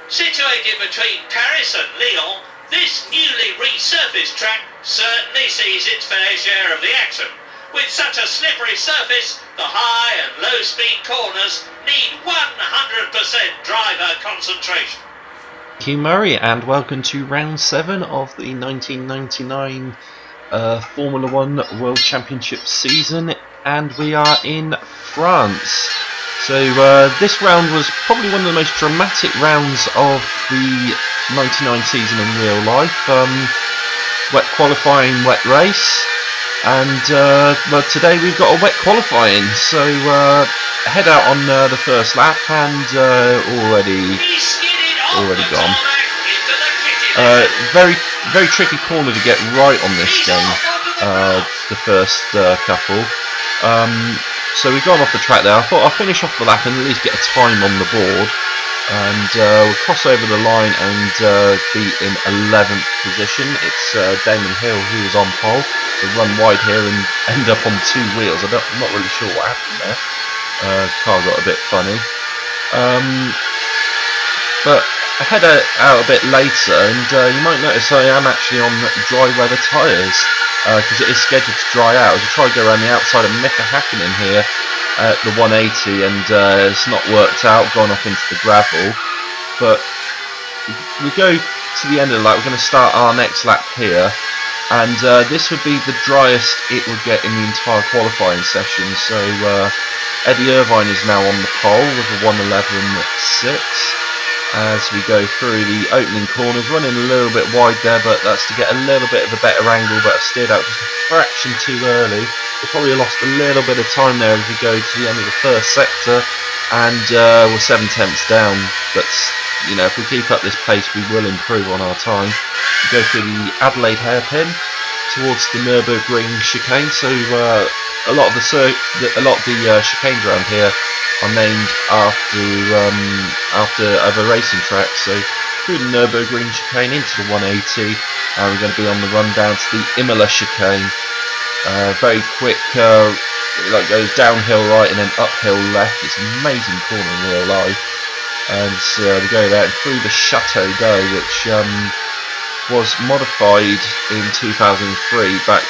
Situated between Paris and Lyon, this newly resurfaced track certainly sees its fair share of the action. With such a slippery surface, the high and low speed corners need 100% driver concentration. Thank you, Murray, and welcome to round 7 of the 1999 Formula 1 World Championship season, and we are in France. So this round was probably one of the most dramatic rounds of the 99 season in real life. Wet qualifying, wet race, and well, today we've got a wet qualifying, so head out on the first lap, and already gone. Very tricky corner to get right on this game, the first couple. So we've gone off the track there. I thought I'll finish off the lap and at least get a time on the board, and we'll cross over the line and be in 11th position. It's Damon Hill who is on pole, so run wide here and end up on 2 wheels. I'm not really sure what happened there. Car got a bit funny. But I head out a bit later, and you might notice I am actually on dry weather tyres, because it is scheduled to dry out. As I try to go around the outside of Mika Hakkinen here at the 180, and it's not worked out, gone off into the gravel. But we go to the end of the lap. We're going to start our next lap here, and this would be the driest it would get in the entire qualifying session. So Eddie Irvine is now on the pole with a 1:11.6. As we go through the opening corners, running a little bit wide there, but that's to get a little bit of a better angle, but I steered out just a fraction too early. We probably lost a little bit of time there as we go to the end of the first sector, and we're 7/10 down. But you know, if we keep up this pace, we will improve on our time. We go through the Adelaide hairpin towards the Nürburgring chicane. So a lot of the chicanes around here are named after other racing tracks. So through the Nürburgring chicane into the 180, and we're going to be on the run down to the Imola chicane. Very quick, it goes downhill right and then uphill left. It's an amazing corner in real life. And we go there and through the Chateau d'Eau, which was modified in 2003. Back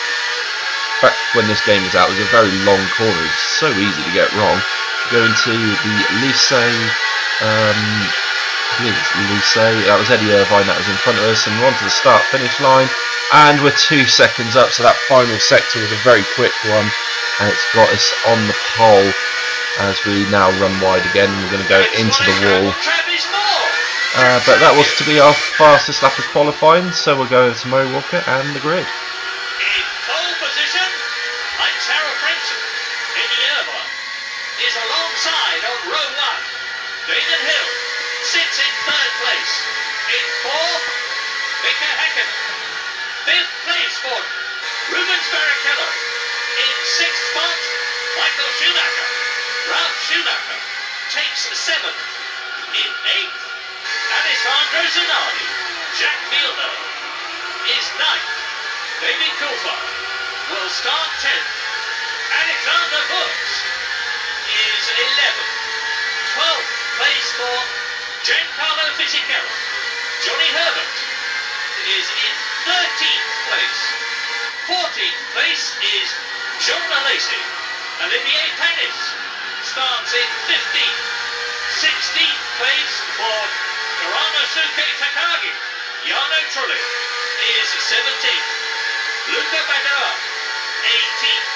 when this game was out, it was a very long corner. It's so easy to get wrong. Go into the Lycée, I believe it's Lycée. That was Eddie Irvine that was in front of us, and we're on to the start-finish line, and we're 2 seconds up. So that final sector was a very quick one, and it's got us on the pole as we now run wide again. We're going to go into the wall, but that was to be our fastest lap of qualifying. So we'll go over to Murray Walker and the grid. Is alongside on row 1. Damon Hill sits in 3rd place. In 4th, Mika Hakkinen. 5th place for Rubens Barrichello. In 6th spot, Michael Schumacher. Ralph Schumacher takes 7th. In 8th, Alessandro Minardi. Jack Villeneuve is 9th. David Coulthard will start 10th. Alexander Wurz is 11th. 12th place for Giancarlo Fisichella. Johnny Herbert is in 13th place. 14th place is Jean Alesi. Olivier Panis starts in 15th. 16th place for Kuranosuke Takagi. Jarno Trulli is 17th. Luca Badoa, 18th.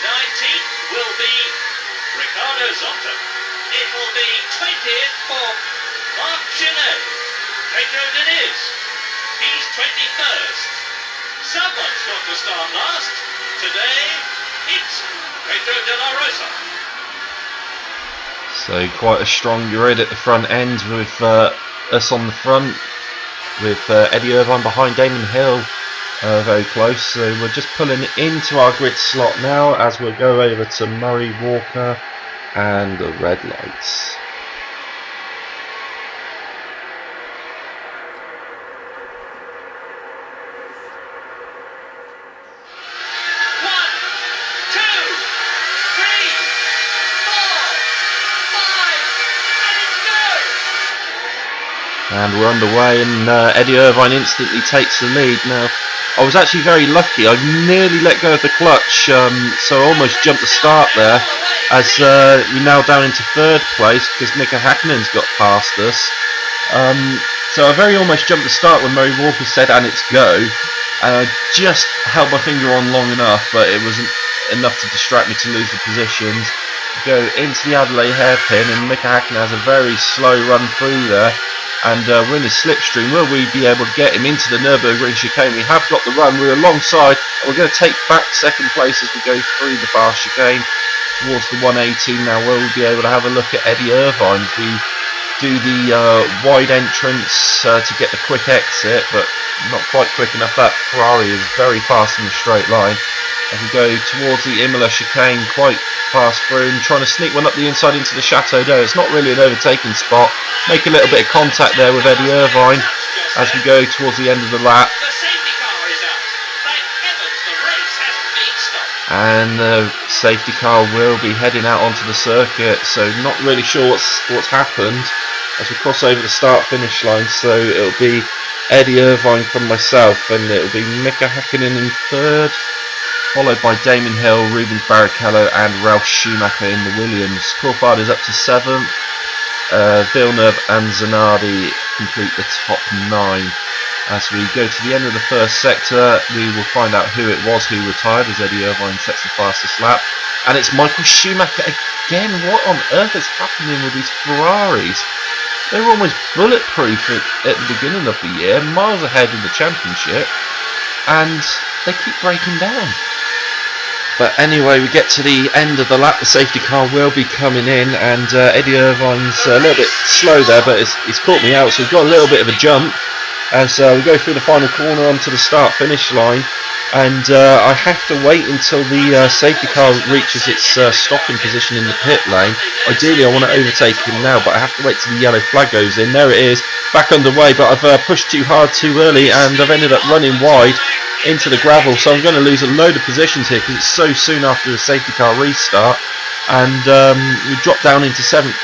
19th will be Ricardo Zonta. It will be 20th for Marc Genet. Pedro Diniz, he's 21st. Someone's got to start last. Today, it's Pedro de la Rosa. So quite a strong grid at the front end with us on the front, with Eddie Irvine behind Damon Hill. Very close, so we're just pulling into our grid slot now as we'll go over to Murray Walker and the red lights. And we're underway, and Eddie Irvine instantly takes the lead. Now, I was actually very lucky. I nearly let go of the clutch, so I almost jumped the start there, as we're now down into third place because Mika Hakkinen's got past us. So I very almost jumped the start when Murray Walker said, "And it's go." And I just held my finger on long enough, but it wasn't enough to distract me to lose the positions. Go into the Adelaide hairpin, and Mika Hakkinen has a very slow run through there. And we're in the slipstream. Will we be able to get him into the Nürburgring chicane? We have got the run. We're alongside. And we're going to take back second place as we go through the fast chicane towards the 118. Now will we be able to have a look at Eddie Irvine as we do the wide entrance to get the quick exit, but not quite quick enough. That Ferrari is very fast in the straight line. As we go towards the Imola chicane, quite fast through, and trying to sneak one up the inside into the Chateau d'Eau. It's not really an overtaking spot. Make a little bit of contact there with Eddie Irvine as we go towards the end of the lap. And the safety car will be heading out onto the circuit, so not really sure what's happened as we cross over the start-finish line. So it'll be Eddie Irvine from myself, and it'll be Mika Hakkinen in third, followed by Damon Hill, Rubens Barrichello and Ralf Schumacher in the Williams. Coulthard is up to 7th. Villeneuve and Minardi complete the top 9. As we go to the end of the first sector, we will find out who it was who retired as Eddie Irvine sets the fastest lap. And it's Michael Schumacher again. What on earth is happening with these Ferraris? They were almost bulletproof at the beginning of the year, miles ahead in the championship, and they keep breaking down. But anyway, we get to the end of the lap. The safety car will be coming in, and Eddie Irvine's a little bit slow there, but he's caught me out, so we've got a little bit of a jump as we go through the final corner onto the start-finish line. And I have to wait until the safety car reaches its stopping position in the pit lane. Ideally, I want to overtake him now, but I have to wait till the yellow flag goes in. There it is, back underway, but I've pushed too hard too early, and I've ended up running wide into the gravel, so I'm going to lose a load of positions here because it's so soon after the safety car restart. And we dropped down into seventh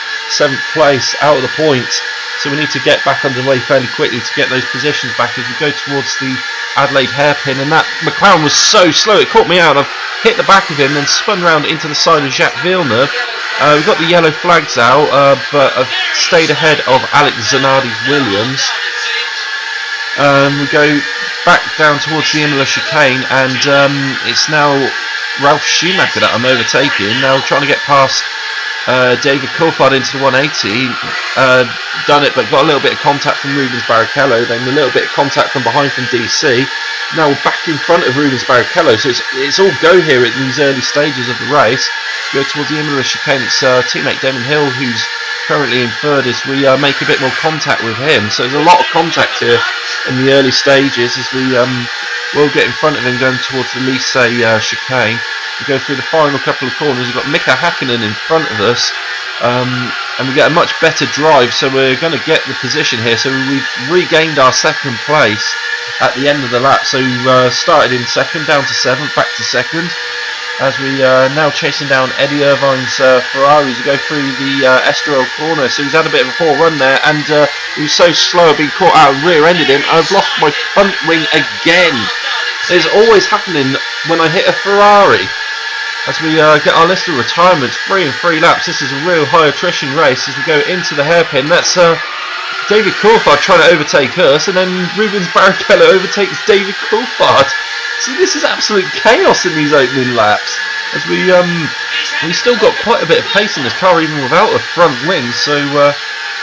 place out of the points, so we need to get back underway fairly quickly to get those positions back as we go towards the Adelaide hairpin. And that McLaren was so slow, it caught me out. I've hit the back of him, then spun round into the side of Jacques Villeneuve. We've got the yellow flags out, but I've stayed ahead of Alex Zanardi's Williams. We go back down towards the Imola chicane, and it's now Ralf Schumacher that I'm overtaking. Now trying to get past David Coulthard into the 180. Done it, but got a little bit of contact from Rubens Barrichello, then a little bit of contact from behind from DC. Now we're back in front of Rubens Barrichello, so it's all go here in these early stages of the race. Go towards the Imola chicane. It's teammate Damon Hill who's currently in third as we make a bit more contact with him. So there's a lot of contact here in the early stages as we will get in front of him going towards the Lycée chicane. We go through the final couple of corners. We've got Mika Hakkinen in front of us, and we get a much better drive, so we're going to get the position here. So we've regained our second place at the end of the lap. So started in second, down to 7th, back to second, as we are now chasing down Eddie Irvine's Ferrari as we go through the Estoril corner. So he's had a bit of a poor run there, and he was so slow, I've been caught out and rear-ended him. I've lost my front wing again. It's always happening when I hit a Ferrari. As we get our list of retirements, 3 and 3 laps. This is a real high attrition race as we go into the hairpin. That's David Coulthard trying to overtake us, and then Rubens Barrichello overtakes David Coulthard. So this is absolute chaos in these opening laps. As we still got quite a bit of pace in this car even without a front wing, so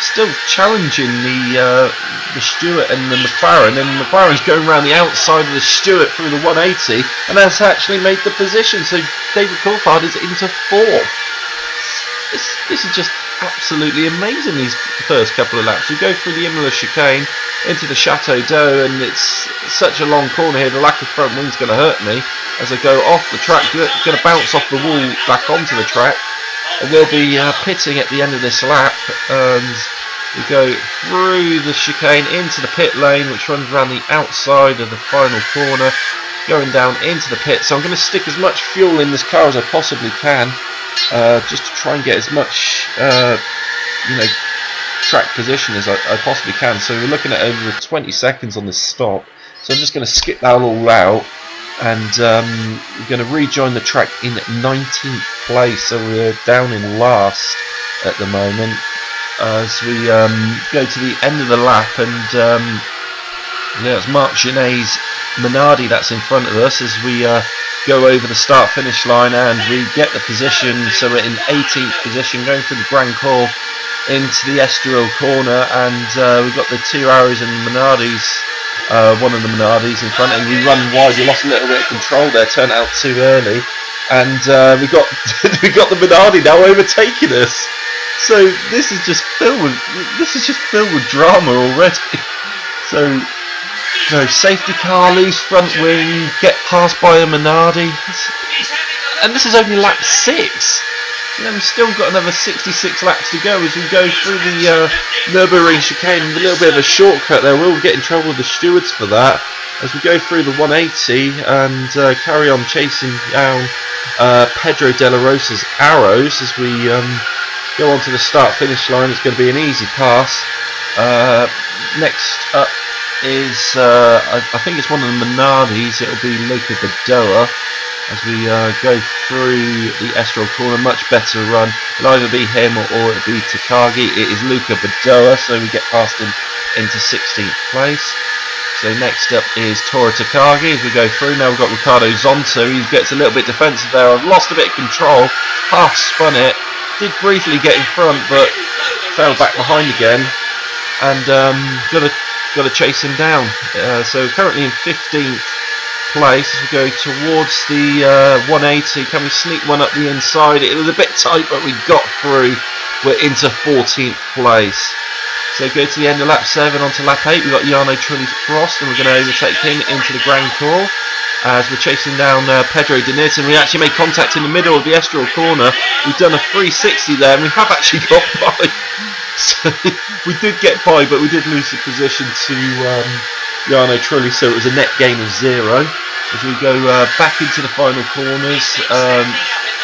still challenging the Stewart and the McLaren, and McLaren's going around the outside of the Stewart through the 180, and that's actually made the position, so David Coulthard is into 4th. This is just absolutely amazing, these first couple of laps. We go through the Imola chicane into the Chateau d'Eau, and it's such a long corner here, the lack of front wing's going to hurt me as I go off the track, going to bounce off the wall back onto the track. And we'll be pitting at the end of this lap, and we go through the chicane into the pit lane, which runs around the outside of the final corner, going down into the pit. So I'm going to stick as much fuel in this car as I possibly can, just to try and get as much track position as I possibly can. So we're looking at over 20 seconds on this stop. So I'm just going to skip that all out, and we're going to rejoin the track in 19th place. So we're down in last at the moment as we go to the end of the lap, and yeah, it's Marc Genet's Minardi that's in front of us as we go over the start-finish line, and we get the position. So we're in 18th position, going through the Grand Call into the Estoril corner, and we've got the two arrows and Minardi's, one of the Minardis in front, and we run wide. We lost a little bit of control there, turned out too early, and we got we got the Minardi now overtaking us. So this is just filled with drama already. So safety car, loose front wing, get passed by a Minardi, and this is only lap 6. You know, we've still got another 66 laps to go as we go through the Nürburgring chicane. A little bit of a shortcut there. We'll get in trouble with the stewards for that as we go through the 180 and carry on chasing down Pedro de la Rosa's arrows as we go on to the start-finish line. It's going to be an easy pass. Next up is I think it's one of the Minardis. It'll be Luca Badoa as we go through the Estoril corner. Much better run. It'll either be him or it'll be Takagi. It is Luca Badoa, so we get past him into 16th place. So next up is Toru Takagi as we go through. Now we've got Ricardo Zonta. He gets a little bit defensive there. I've lost a bit of control, half spun it, did briefly get in front but fell back behind again, and got to chase him down. So currently in 15th place as we go towards the 180. Can we sneak one up the inside? It was a bit tight, but we got through. We're into 14th place. So go to the end of lap 7 onto lap 8. We've got Jarno Trulli Frost, and we're going to overtake him into the Grand Call as we're chasing down Pedro Dinit, and we actually made contact in the middle of the Estoril corner. We've done a 360 there, and we have actually got by. So we did get by, but we did lose the position to Jarno Trulli, so it was a net gain of 0 as we go back into the final corners.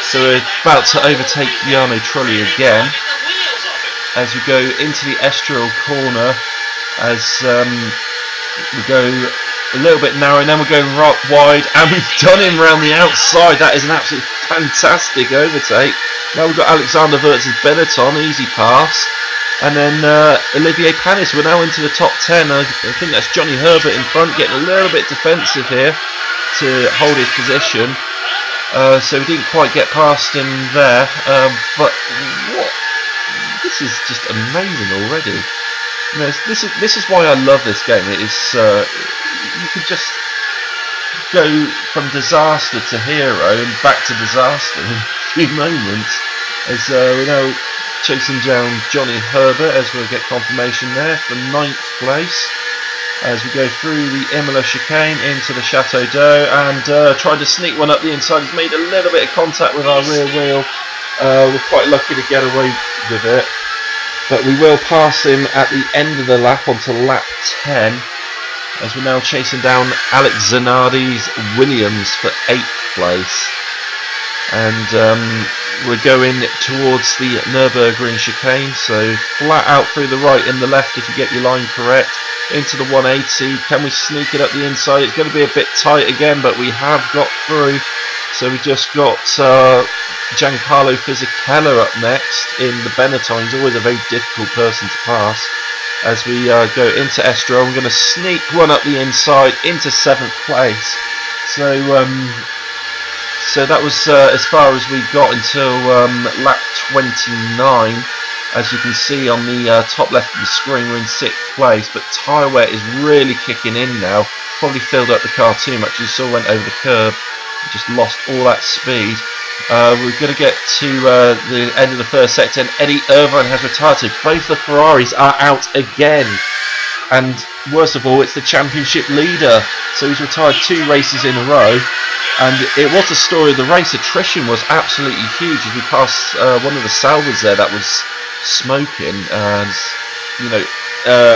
So we're about to overtake Jarno Trulli again as we go into the Estoril corner, as we go a little bit narrow, and then we're going right wide, and we've done him around the outside. That is an absolutely fantastic overtake. Now we've got Alexander Wirtz's Benetton, easy pass. And then Olivier Panis, we're now into the top 10. I think that's Johnny Herbert in front, getting a little bit defensive here to hold his position. So we didn't quite get past him there. But what? This is just amazing already. You know, this is why I love this game. It is you could just go from disaster to hero and back to disaster in a few moments. As we're now chasing down Johnny Herbert as we'll get confirmation there for 9th place as we go through the Imola chicane into the Chateau d'Eau, and trying to sneak one up the inside. He's made a little bit of contact with our rear wheel. We're quite lucky to get away with it, but we will pass him at the end of the lap onto lap 10 as we're now chasing down Alex Zanardi's Williams for 8th place. And we're going towards the Nürburgring chicane, so flat out through the right and the left if you get your line correct, into the 180. Can we sneak it up the inside? It's going to be a bit tight again, but we have got through. So we just got Giancarlo Fisichella up next in the Benetton. He's always a very difficult person to pass. As we go into Estoril, I'm going to sneak one up the inside into 7th place. So that was as far as we got until lap 29. As you can see on the top left of the screen, we're in 6th place, but tyre wear is really kicking in now. Probably filled up the car too much. You saw went over the curb, just lost all that speed. We're going to get to the end of the first sector, and Eddie Irvine has retired, so both the Ferraris are out again. And worst of all, it's the championship leader, so he's retired 2 races in a row. And it was the story of the race. Attrition was absolutely huge as we passed one of the salvors there that was smoking. And you know,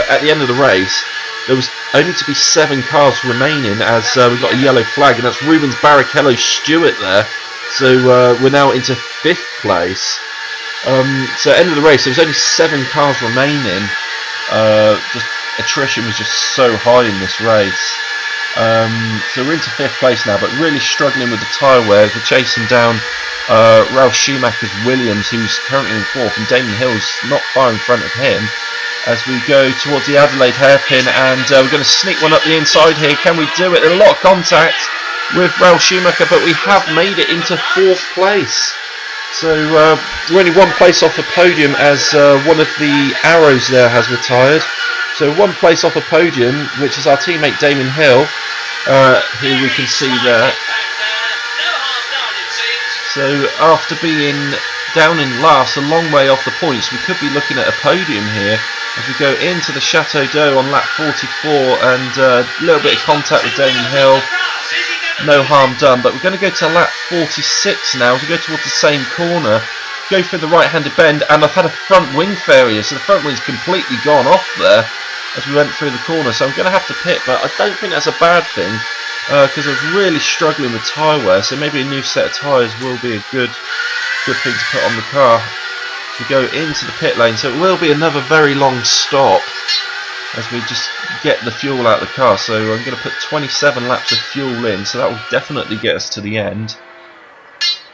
at the end of the race, there was only to be 7 cars remaining as we've got a yellow flag, and that's Rubens Barrichello Stewart there. So we're now into 5th place. So end of the race, there was only 7 cars remaining. Just attrition was just so high in this race. So we're into 5th place now, but really struggling with the tyre wear. We're chasing down Ralph Schumacher's Williams, who's currently in 4th, and Damon Hill's not far in front of him. As we go towards the Adelaide hairpin, and we're going to sneak one up the inside here. Can we do it? There's a lot of contact with Ralph Schumacher, but we have made it into 4th place. So we're only 1 place off the podium, as one of the arrows there has retired. So 1 place off the podium, which is our teammate Damon Hill, who we can see there. So after being down in last, a long way off the points, we could be looking at a podium here as we go into the Chateau d'Eau on lap 44, and a little bit of contact with Damon Hill. No harm done, but we're going to go to lap 46 now as we go towards the same corner. Go through the right-handed bend, and I've had a front wing failure, so the front wing's completely gone off there as we went through the corner. So I'm going to have to pit, but I don't think that's a bad thing, because I was really struggling with tyre wear. So maybe a new set of tyres will be a good thing to put on the car. We go into the pit lane, so it will be another very long stop as we just get the fuel out of the car. So I'm going to put 27 laps of fuel in, so that will definitely get us to the end,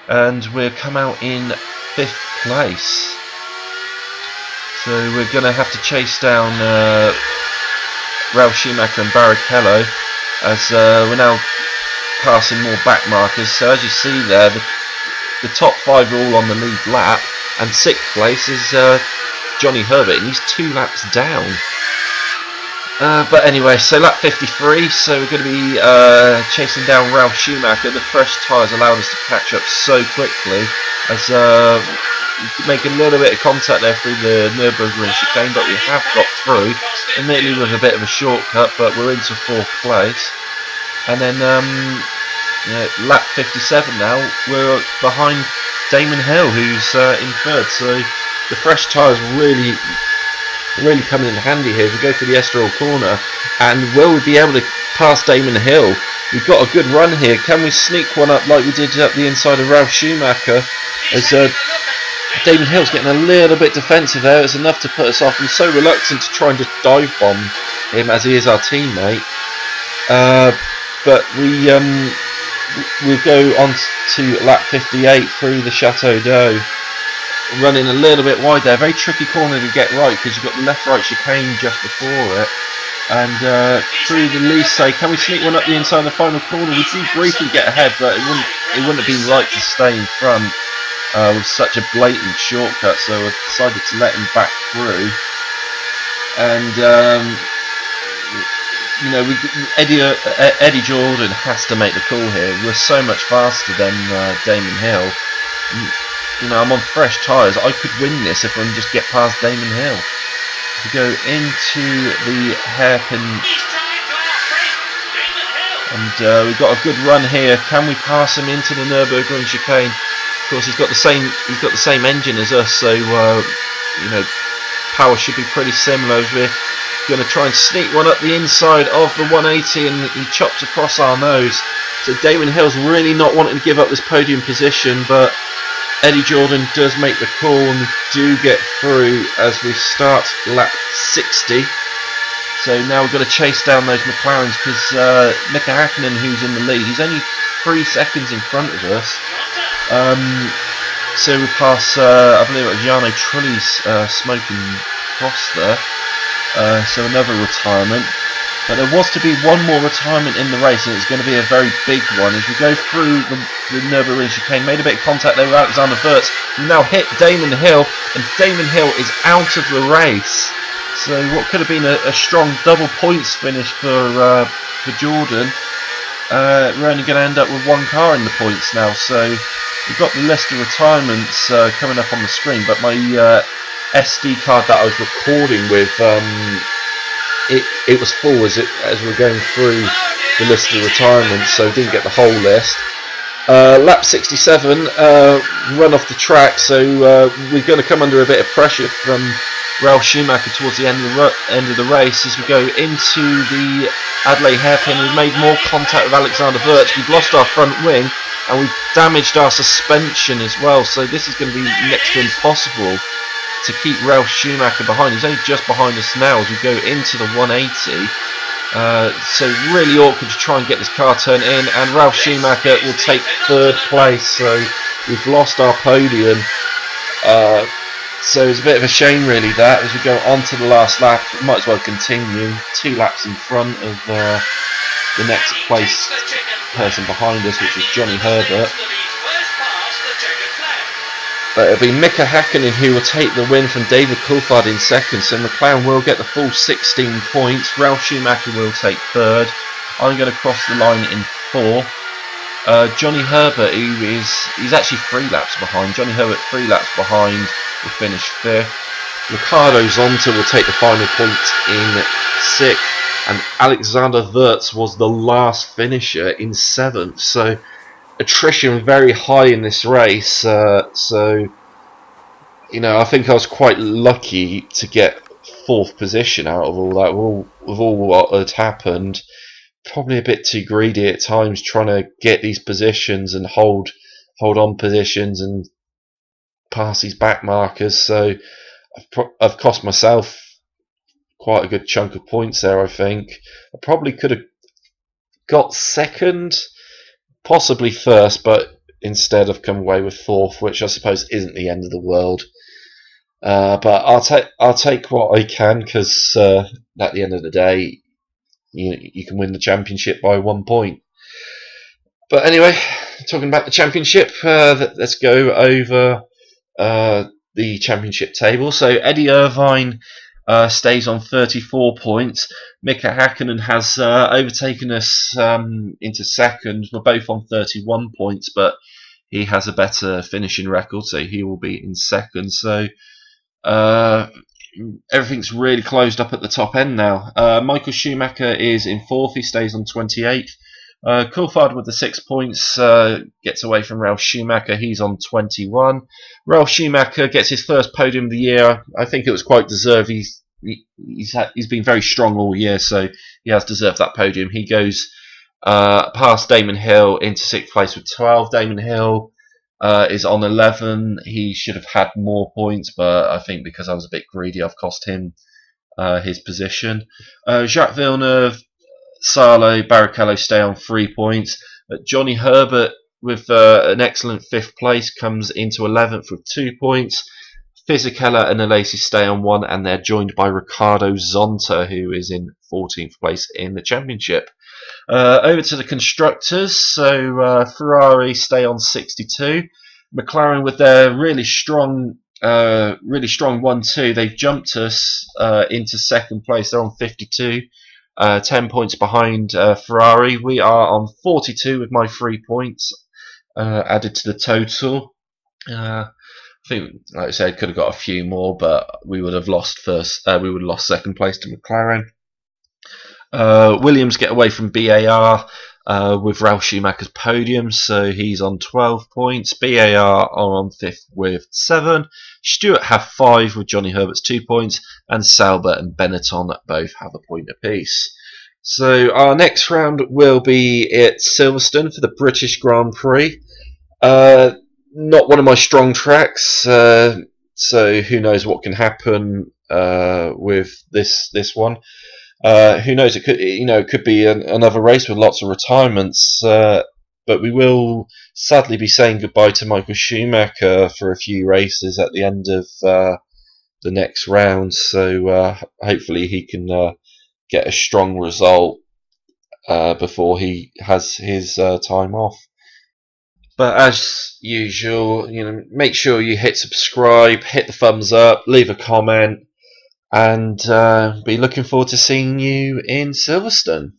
and we'll come out in 5th place. So we're going to have to chase down Ralph Schumacher and Barrichello, as we're now passing more back markers. So as you see there, the top 5 are all on the lead lap, and 6th place is Johnny Herbert, and he's 2 laps down. But anyway, so lap 53, so we're going to be chasing down Ralph Schumacher. The fresh tyres allowed us to catch up so quickly, as make a little bit of contact there through the Nürburgring chicane, but we have got through, admittedly with a bit of a shortcut, but we're into 4th place. And then lap 57 now, we're behind Damon Hill, who's in 3rd, so the fresh tyres really coming in handy here as we go through the Estoril corner. And will we be able to pass Damon Hill? We've got a good run here. Can we sneak one up like we did up the inside of Ralph Schumacher? As Damon Hill's getting a little bit defensive there. It's enough to put us off. I'm so reluctant to try and just dive bomb him, as he is our teammate. But we'll go on to lap 58 through the Chateau d'Eau, running a little bit wide there. Very tricky corner to get right, because you've got the left-right chicane just before it. And through the Lycée, can we sneak one up the inside of the final corner? We do briefly get ahead, but it wouldn't have been right to stay in front with such a blatant shortcut, so I decided to let him back through. And you know, Eddie Jordan has to make the call here. We're so much faster than Damon Hill. You know, I'm on fresh tyres. I could win this if I can just get past Damon Hill. We go into the hairpin, and we've got a good run here. Can we pass him into the Nürburgring chicane? Of course, he's got the same engine as us, so you know, power should be pretty similar. As we're going to try and sneak one up the inside of the 180, and he chops across our nose. So Damon Hill's really not wanting to give up this podium position, but Eddie Jordan does make the call, and we do get through as we start lap 60. So now we've got to chase down those McLarens, because Mika Hakkinen, who's in the lead, he's only 3 seconds in front of us. So we pass, I believe it was Jarno Trulli's smoking cross there. So another retirement. But there was to be one more retirement in the race, and it's going to be a very big one. As we go through the Nürburgring chicane, made a bit of contact there with Alexander Wirtz. We now hit Damon Hill, and Damon Hill is out of the race. So what could have been a strong double points finish for Jordan, we're only going to end up with 1 car in the points now. So we've got the list of retirements coming up on the screen, but my SD card that I was recording with, it was full as we're going through the list of retirements, so didn't get the whole list. Lap 67, run off the track, so we're going to come under a bit of pressure from Ralph Schumacher towards the end of the race as we go into the Adelaide hairpin. We've made more contact with Alexander Wirtz. We've lost our front wing, and we've damaged our suspension as well, so this is going to be next to impossible to keep Ralf Schumacher behind. He's only just behind us now as we go into the 180. So really awkward to try and get this car turned in, and Ralf Schumacher will take 3rd place, so we've lost our podium. So it's a bit of a shame really that as we go on to the last lap. We might as well continue 2 laps in front of the next place person behind us, which is Johnny Herbert. But it'll be Mika Häkkinen who will take the win from David Coulthard in 2nd, so McLaren will get the full 16 points. Ralf Schumacher will take 3rd. I'm going to cross the line in 4th. Johnny Herbert, he's actually 3 laps behind. Johnny Herbert 3 laps behind will finish 5th. Ricardo Zonta will take the final points in 6th, and Alexander Wurz was the last finisher in 7th. So attrition very high in this race. So you know, I think I was quite lucky to get 4th position out of all that. With all what had happened, probably a bit too greedy at times, trying to get these positions and hold on positions and pass these back markers. So I've cost myself quite a good chunk of points there. I think I probably could have got 2nd, possibly 1st, but instead I've come away with 4th, which I suppose isn't the end of the world. But I'll take what I can, because at the end of the day, you can win the championship by 1 point. But anyway, talking about the championship, let's go over the championship table. So Eddie Irvine stays on 34 points. Mika Häkkinen has overtaken us into 2nd. We're both on 31 points, but he has a better finishing record, so he will be in 2nd. So everything's really closed up at the top end now. Michael Schumacher is in 4th. He stays on 28th. Coulthard with the 6 points gets away from Ralf Schumacher. He's on 21. Ralf Schumacher gets his first podium of the year. I think it was quite deserved. He's been very strong all year, so he has deserved that podium. He goes past Damon Hill into 6th place with 12. Damon Hill is on 11. He should have had more points, but I think because I was a bit greedy, I've cost him his position. Jacques Villeneuve, Salo, Barrichello stay on 3 points. Johnny Herbert with an excellent 5th place comes into 11th with 2 points. Fisichella and Alesi stay on 1, and they're joined by Ricardo Zonta, who is in 14th place in the championship. Over to the constructors. So Ferrari stay on 62. McLaren with their really strong 1-2. They've jumped us into 2nd place. They're on 52. 10 points behind Ferrari. We are on 42 with my 3 points added to the total. I think, like I said, could have got a few more, but we would have lost first. We would have lost 2nd place to McLaren. Williams get away from BAR with Ralf Schumacher's podium, so he's on 12 points. BAR are on 5th with 7. Stewart have 5 with Johnny Herbert's 2 points, and Sauber and Benetton both have a point apiece. So our next round will be at Silverstone for the British Grand Prix. Not one of my strong tracks, so who knows what can happen with this one. Who knows? It could be another race with lots of retirements. But we will sadly be saying goodbye to Michael Schumacher for a few races at the end of the next round. So hopefully he can get a strong result before he has his time off. But as usual, make sure you hit subscribe, hit the thumbs up, leave a comment, and be looking forward to seeing you in Silverstone.